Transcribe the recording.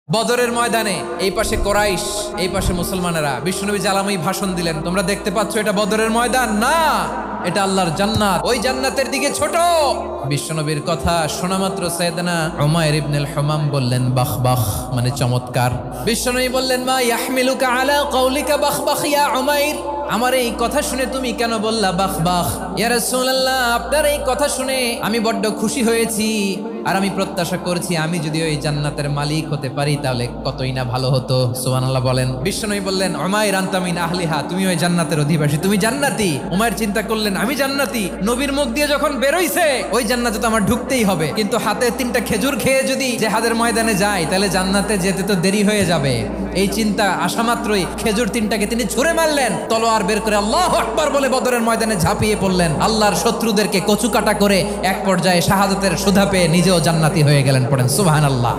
বদরের ময়দানে এই পাশে কোরাইশ, এই পাশে মুসলমানেরা। বিশ্বনবী জালাময়ী ভাষণ দিলেন, তোমরা দেখতে পাচ্ছ এটা বদরের ময়দান না, এটা আল্লাহর জান্নাত, ওই জান্নাতের দিকে ছোট। বিশ্বনবীর কথা শোনা মাত্র সাইয়েদনা উমাইর ইবনুল হুমাম বললেন বাখ বাখ, মানে চমৎকার। বিশ্বনবী বললেন মা ইয়াহমিলুকা আলা কওলিকা বাখ বাখ ইয়া উমাইর, আমার এই কথা শুনে তুমি কেন বললা বাখ বাখ? ইয়া রাসূলুল্লাহ, আপনার এই কথা শুনে আমি বড্ড খুশি হয়েছি, আর আমি প্রত্যাশা করছি আমি যদি ওই জান্নাতের মালিক হতে পারি তাহলে কতই না ভালো হতো। সুবহানাল্লাহ বলেন। বিশ্বনবী বললেন উমাইর আনতা মিন আহলিহা, তুমি ওই জান্নাতের অধিবাসী, তুমি জান্নাতি। উমাইর চিন্তা করলেন আমি জান্নাতি, নবীর মুখ দিয়ে যখন বেরোইছে ওই জান্নাতে তো আমার ঢুকতেই হবে, কিন্তু হাতে 3টা খেজুর খেয়ে যদি জেহাদের ময়দানে যাই তাহলে জান্নাতে যেতে তো দেরি হয়ে যাবে। এই চিন্তা আসা মাত্রই খেজুর 3টাকে তিনি ছুঁড়ে মারলেন, তলোয়ার বের করে আল্লাহু আকবার বলে বদরের ময়দানে ঝাঁপিয়ে পড়লেন। আল্লাহর শত্রুদেরকে কচুকাটা করে এক পর্যায়ে শাহাদাতের সুধা পেয়ে নিজেও জান্নাতি হয়ে গেলেন। পড়েন সুবহানাল্লাহ।